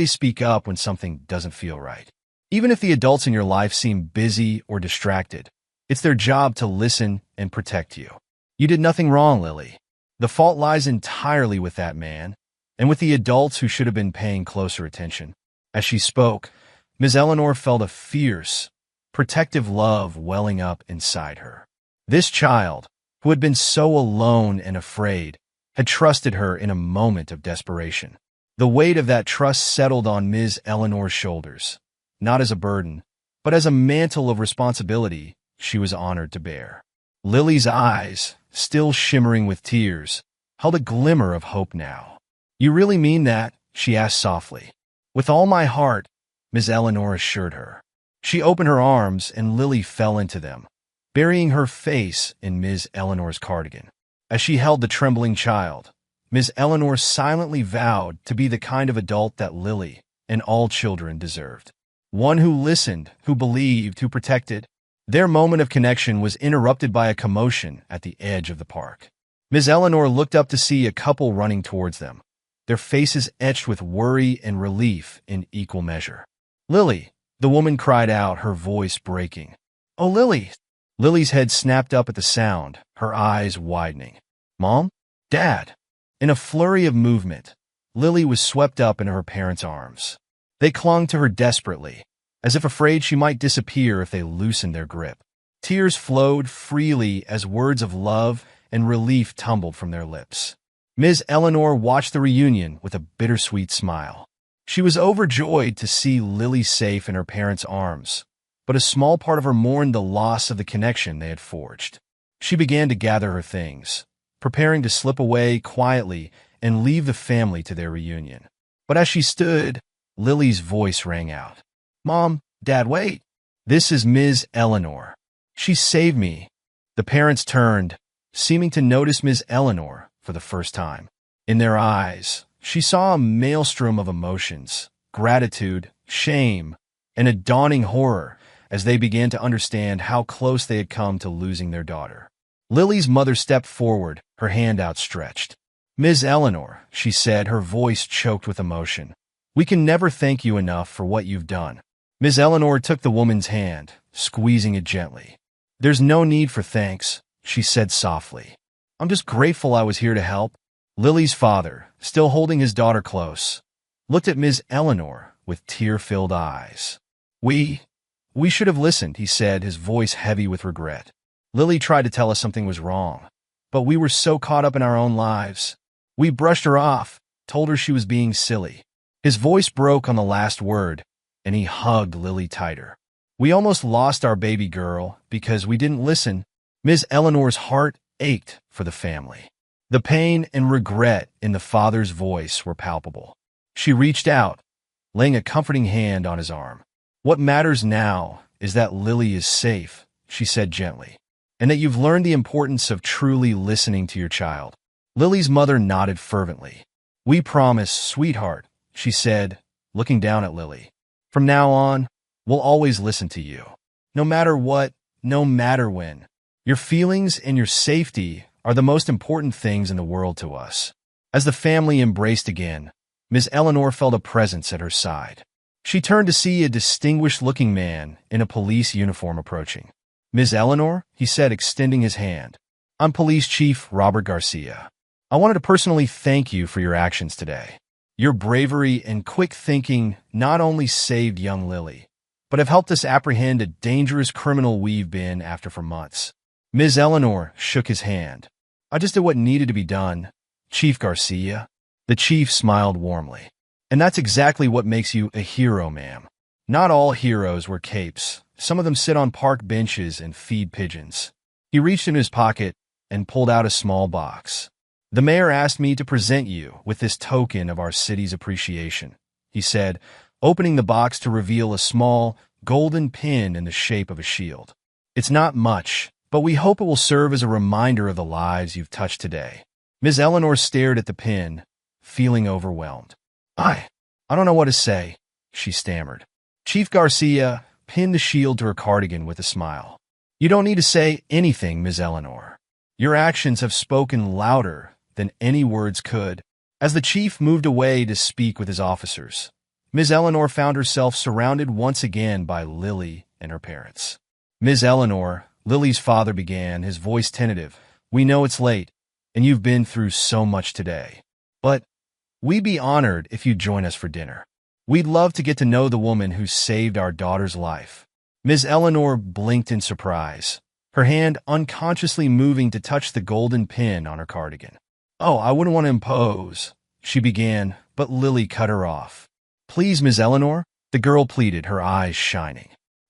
speak up when something doesn't feel right. Even if the adults in your life seem busy or distracted, it's their job to listen and protect you. You did nothing wrong, Lily. The fault lies entirely with that man, and with the adults who should have been paying closer attention." As she spoke, Ms. Eleanor felt a fierce, protective love welling up inside her. This child, who had been so alone and afraid, had trusted her in a moment of desperation. The weight of that trust settled on Ms. Eleanor's shoulders, not as a burden, but as a mantle of responsibility she was honored to bear. Lily's eyes, still shimmering with tears, held a glimmer of hope now. "You really mean that?" she asked softly. With all my heart, Miss Eleanor assured her. She opened her arms and Lily fell into them, burying her face in Miss Eleanor's cardigan. As she held the trembling child, Miss Eleanor silently vowed to be the kind of adult that Lily and all children deserved. One who listened, who believed, who protected. Their moment of connection was interrupted by a commotion at the edge of the park. Miss Eleanor looked up to see a couple running towards them, their faces etched with worry and relief in equal measure. "Lily!" the woman cried out, her voice breaking. "Oh, Lily!" Lily's head snapped up at the sound, her eyes widening. "Mom? Dad?" In a flurry of movement, Lily was swept up into her parents' arms. They clung to her desperately, as if afraid she might disappear if they loosened their grip. Tears flowed freely as words of love and relief tumbled from their lips. Ms. Eleanor watched the reunion with a bittersweet smile. She was overjoyed to see Lily safe in her parents' arms, but a small part of her mourned the loss of the connection they had forged. She began to gather her things, preparing to slip away quietly and leave the family to their reunion. But as she stood, Lily's voice rang out. "Mom, Dad, wait. This is Ms. Eleanor. She saved me." The parents turned, seeming to notice Ms. Eleanor for the first time. In their eyes, she saw a maelstrom of emotions, gratitude, shame, and a dawning horror as they began to understand how close they had come to losing their daughter. Lily's mother stepped forward, her hand outstretched. "Ms. Eleanor," she said, her voice choked with emotion, "we can never thank you enough for what you've done." Ms. Eleanor took the woman's hand, squeezing it gently. "There's no need for thanks," she said softly. "I'm just grateful I was here to help." Lily's father, still holding his daughter close, looked at Ms. Eleanor with tear-filled eyes. We should have listened," he said, his voice heavy with regret. "Lily tried to tell us something was wrong, but we were so caught up in our own lives. We brushed her off, told her she was being silly." His voice broke on the last word, and he hugged Lily tighter. "We almost lost our baby girl because we didn't listen." Ms. Eleanor's heart ached for the family. The pain and regret in the father's voice were palpable. She reached out, laying a comforting hand on his arm. "What matters now is that Lily is safe," she said gently, "and that you've learned the importance of truly listening to your child." Lily's mother nodded fervently. "We promise, sweetheart," she said, looking down at Lily. "From now on, we'll always listen to you. No matter what, no matter when. Your feelings and your safety are the most important things in the world to us." As the family embraced again, Miss Eleanor felt a presence at her side. She turned to see a distinguished-looking man in a police uniform approaching. "Miss Eleanor," he said, extending his hand. "I'm Police Chief Robert Garcia. I wanted to personally thank you for your actions today. Your bravery and quick thinking not only saved young Lily, but have helped us apprehend a dangerous criminal we've been after for months." Ms. Eleanor shook his hand. "I just did what needed to be done, Chief Garcia." The chief smiled warmly. "And that's exactly what makes you a hero, ma'am. Not all heroes wear capes. Some of them sit on park benches and feed pigeons." He reached in his pocket and pulled out a small box. "The mayor asked me to present you with this token of our city's appreciation," he said, opening the box to reveal a small, golden pin in the shape of a shield. "It's not much, but we hope it will serve as a reminder of the lives you've touched today." Ms. Eleanor stared at the pin, feeling overwhelmed. I don't know what to say," she stammered. Chief Garcia pinned the shield to her cardigan with a smile. "You don't need to say anything, Ms. Eleanor. Your actions have spoken louder than any words could." As the chief moved away to speak with his officers, Ms. Eleanor found herself surrounded once again by Lily and her parents. "Ms. Eleanor," Lily's father began, his voice tentative, "we know it's late, and you've been through so much today. But we'd be honored if you'd join us for dinner. We'd love to get to know the woman who saved our daughter's life." Ms. Eleanor blinked in surprise, her hand unconsciously moving to touch the golden pin on her cardigan. "Oh, I wouldn't want to impose," she began, but Lily cut her off. "Please, Ms. Eleanor," the girl pleaded, her eyes shining.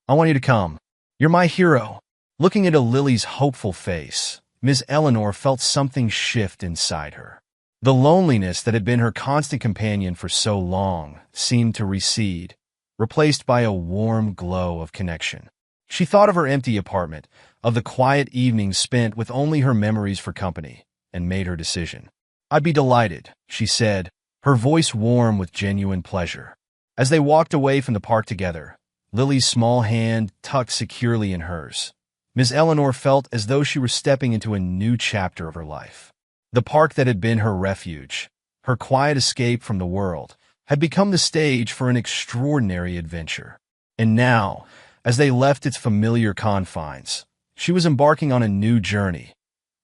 "I want you to come. You're my hero." Looking into Lily's hopeful face, Ms. Eleanor felt something shift inside her. The loneliness that had been her constant companion for so long seemed to recede, replaced by a warm glow of connection. She thought of her empty apartment, of the quiet evenings spent with only her memories for company, and made her decision. "I'd be delighted," she said, her voice warm with genuine pleasure. As they walked away from the park together, Lily's small hand tucked securely in hers, Miss Eleanor felt as though she were stepping into a new chapter of her life. The park that had been her refuge, her quiet escape from the world, had become the stage for an extraordinary adventure. And now, as they left its familiar confines, she was embarking on a new journey,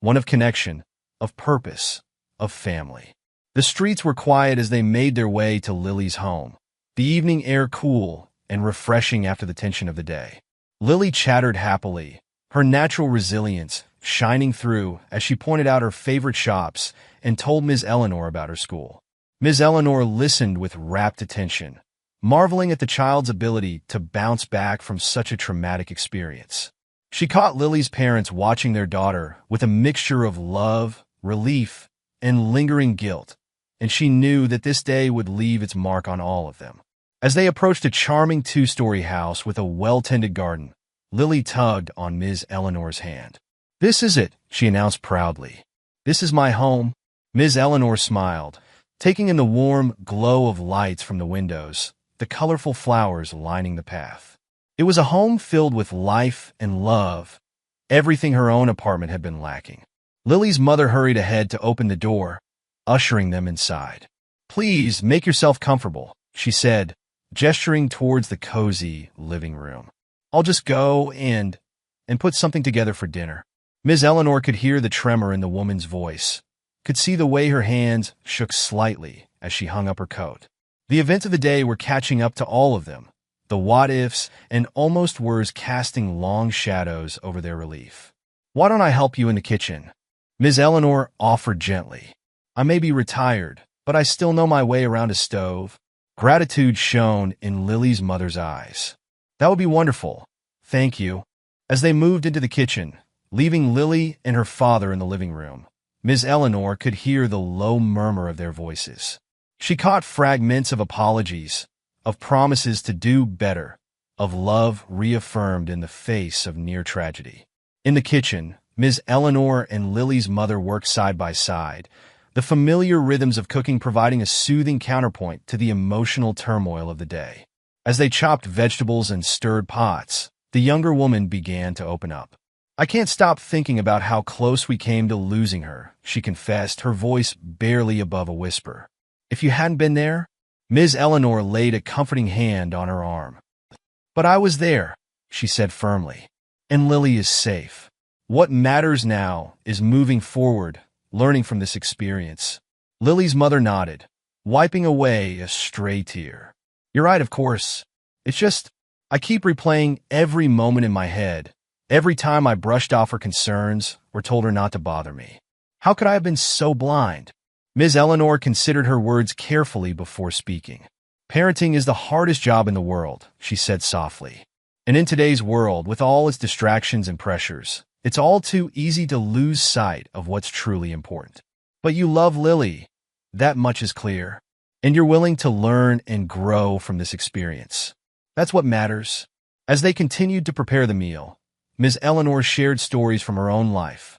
one of connection, of purpose, of family. The streets were quiet as they made their way to Lily's home, the evening air cool and refreshing after the tension of the day. Lily chattered happily, her natural resilience shining through as she pointed out her favorite shops and told Ms. Eleanor about her school. Ms. Eleanor listened with rapt attention, marveling at the child's ability to bounce back from such a traumatic experience. She caught Lily's parents watching their daughter with a mixture of love, relief, and lingering guilt, and she knew that this day would leave its mark on all of them. As they approached a charming two-story house with a well-tended garden, Lily tugged on Ms. Eleanor's hand. "This is it," she announced proudly. "This is my home." Ms. Eleanor smiled, taking in the warm glow of lights from the windows, the colorful flowers lining the path. It was a home filled with life and love, everything her own apartment had been lacking. Lily's mother hurried ahead to open the door, ushering them inside. "Please make yourself comfortable," she said, gesturing towards the cozy living room. "I'll just go and put something together for dinner." Ms. Eleanor could hear the tremor in the woman's voice, could see the way her hands shook slightly as she hung up her coat. The events of the day were catching up to all of them, the what-ifs and almost words casting long shadows over their relief. "Why don't I help you in the kitchen?" Ms. Eleanor offered gently. "I may be retired, but I still know my way around a stove." Gratitude shone in Lily's mother's eyes. "That would be wonderful. Thank you." As they moved into the kitchen, leaving Lily and her father in the living room, Ms. Eleanor could hear the low murmur of their voices. She caught fragments of apologies, of promises to do better, of love reaffirmed in the face of near tragedy. In the kitchen, Ms. Eleanor and Lily's mother worked side by side, the familiar rhythms of cooking providing a soothing counterpoint to the emotional turmoil of the day. As they chopped vegetables and stirred pots, the younger woman began to open up. "I can't stop thinking about how close we came to losing her," she confessed, her voice barely above a whisper. "If you hadn't been there..." Ms. Eleanor laid a comforting hand on her arm. "But I was there," she said firmly, "and Lily is safe. What matters now is moving forward, learning from this experience." Lily's mother nodded, wiping away a stray tear. "You're right, of course. It's just, I keep replaying every moment in my head, every time I brushed off her concerns or told her not to bother me. How could I have been so blind?" Ms. Eleanor considered her words carefully before speaking. "Parenting is the hardest job in the world," she said softly. "And in today's world, with all its distractions and pressures, it's all too easy to lose sight of what's truly important. But you love Lily, that much is clear, and you're willing to learn and grow from this experience. That's what matters." As they continued to prepare the meal, Ms. Eleanor shared stories from her own life,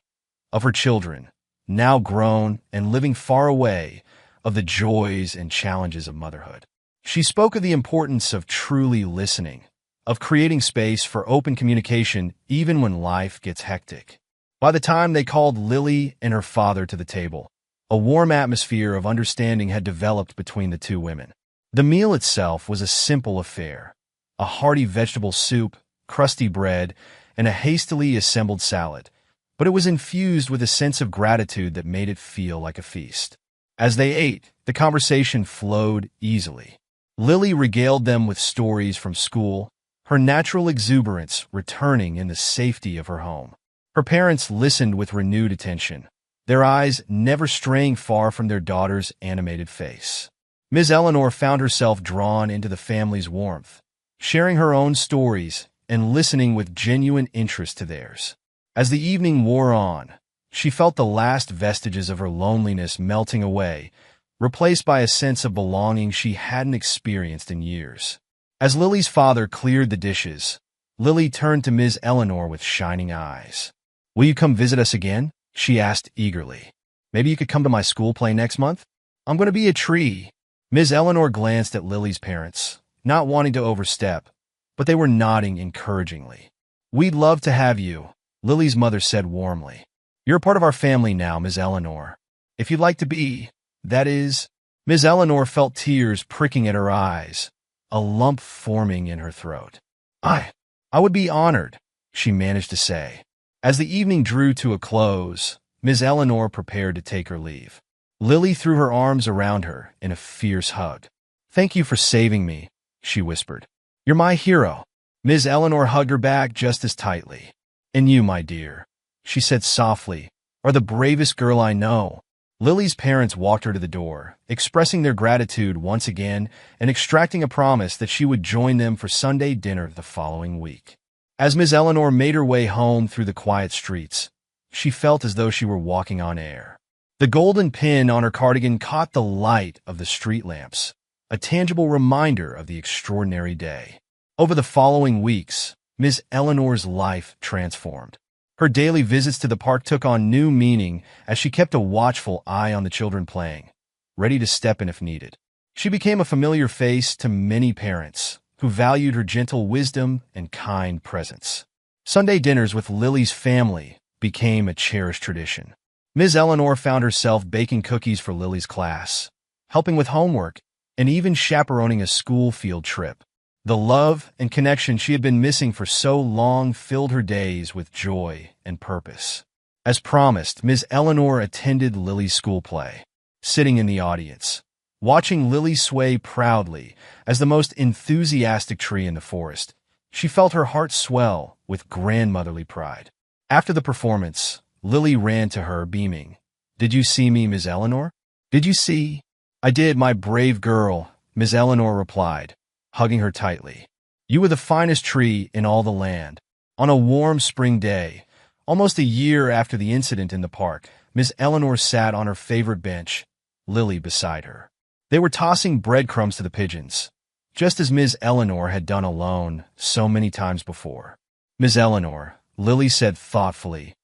of her children, now grown and living far away, of the joys and challenges of motherhood. She spoke of the importance of truly listening, of creating space for open communication even when life gets hectic. By the time they called Lily and her father to the table, a warm atmosphere of understanding had developed between the two women. The meal itself was a simple affair, a hearty vegetable soup, crusty bread, and a hastily assembled salad, but it was infused with a sense of gratitude that made it feel like a feast. As they ate, the conversation flowed easily. Lily regaled them with stories from school, her natural exuberance returning in the safety of her home. Her parents listened with renewed attention, their eyes never straying far from their daughter's animated face. Ms. Eleanor found herself drawn into the family's warmth, sharing her own stories and listening with genuine interest to theirs. As the evening wore on, She felt the last vestiges of her loneliness melting away, replaced by a sense of belonging she hadn't experienced in years. As Lily's father cleared the dishes, Lily turned to Ms. Eleanor with shining eyes. "Will you come visit us again?" she asked eagerly. "Maybe you could come to my school play next month? I'm going to be a tree." Ms. Eleanor glanced at Lily's parents, not wanting to overstep, but they were nodding encouragingly. "We'd love to have you," Lily's mother said warmly. "You're a part of our family now, Ms. Eleanor. If you'd like to be, that is." Ms. Eleanor felt tears pricking at her eyes, a lump forming in her throat. I would be honored," she managed to say. As the evening drew to a close, Ms. Eleanor prepared to take her leave. Lily threw her arms around her in a fierce hug. "Thank you for saving me," she whispered. "You're my hero." Ms. Eleanor hugged her back just as tightly. "And you, my dear," she said softly, "are the bravest girl I know." Lily's parents walked her to the door, expressing their gratitude once again and extracting a promise that she would join them for Sunday dinner the following week. As Ms. Eleanor made her way home through the quiet streets, she felt as though she were walking on air. The golden pin on her cardigan caught the light of the street lamps, a tangible reminder of the extraordinary day. Over the following weeks, Ms. Eleanor's life transformed. Her daily visits to the park took on new meaning as she kept a watchful eye on the children playing, ready to step in if needed. She became a familiar face to many parents who valued her gentle wisdom and kind presence. Sunday dinners with Lily's family became a cherished tradition. Ms. Eleanor found herself baking cookies for Lily's class, helping with homework, and even chaperoning a school field trip. The love and connection she had been missing for so long filled her days with joy and purpose. As promised, Ms. Eleanor attended Lily's school play, sitting in the audience, watching Lily sway proudly as the most enthusiastic tree in the forest. She felt her heart swell with grandmotherly pride. After the performance, Lily ran to her, beaming. "Did you see me, Ms. Eleanor?" "Did you see?" "I did, my brave girl," Ms. Eleanor replied, hugging her tightly. "You were the finest tree in all the land." On a warm spring day, almost a year after the incident in the park, Ms. Eleanor sat on her favorite bench, Lily beside her. They were tossing breadcrumbs to the pigeons, just as Ms. Eleanor had done alone so many times before. "Ms. Eleanor," Lily said thoughtfully,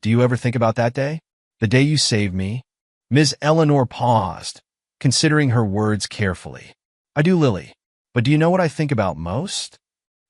"do you ever think about that day? The day you saved me?" Ms. Eleanor paused, considering her words carefully. "I do, Lily. But do you know what I think about most?"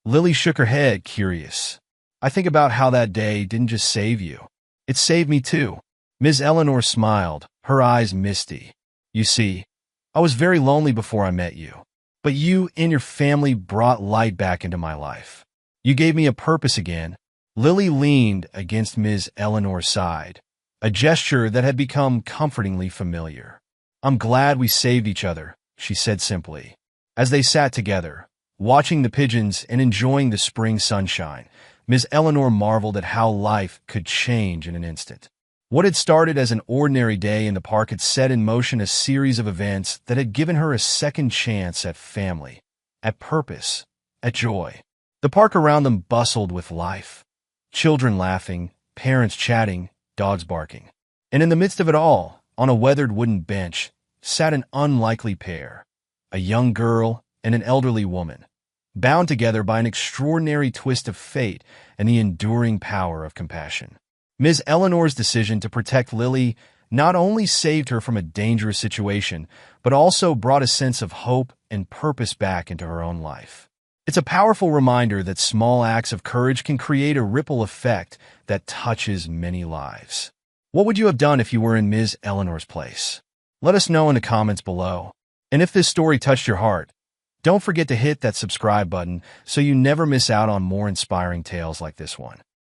Lily shook her head, curious. "I think about how that day didn't just save you. It saved me too." Ms. Eleanor smiled, her eyes misty. "You see, I was very lonely before I met you. But you and your family brought light back into my life. You gave me a purpose again." Lily leaned against Ms. Eleanor's side, a gesture that had become comfortingly familiar. "I'm glad we saved each other," she said simply. As they sat together, watching the pigeons and enjoying the spring sunshine, Ms. Eleanor marveled at how life could change in an instant. What had started as an ordinary day in the park had set in motion a series of events that had given her a second chance at family, at purpose, at joy. The park around them bustled with life. Children laughing, parents chatting, dogs barking. And in the midst of it all, on a weathered wooden bench, sat an unlikely pair. A young girl and an elderly woman, bound together by an extraordinary twist of fate and the enduring power of compassion. Ms. Eleanor's decision to protect Lily not only saved her from a dangerous situation, but also brought a sense of hope and purpose back into her own life. It's a powerful reminder that small acts of courage can create a ripple effect that touches many lives. What would you have done if you were in Ms. Eleanor's place? Let us know in the comments below. And if this story touched your heart, don't forget to hit that subscribe button so you never miss out on more inspiring tales like this one.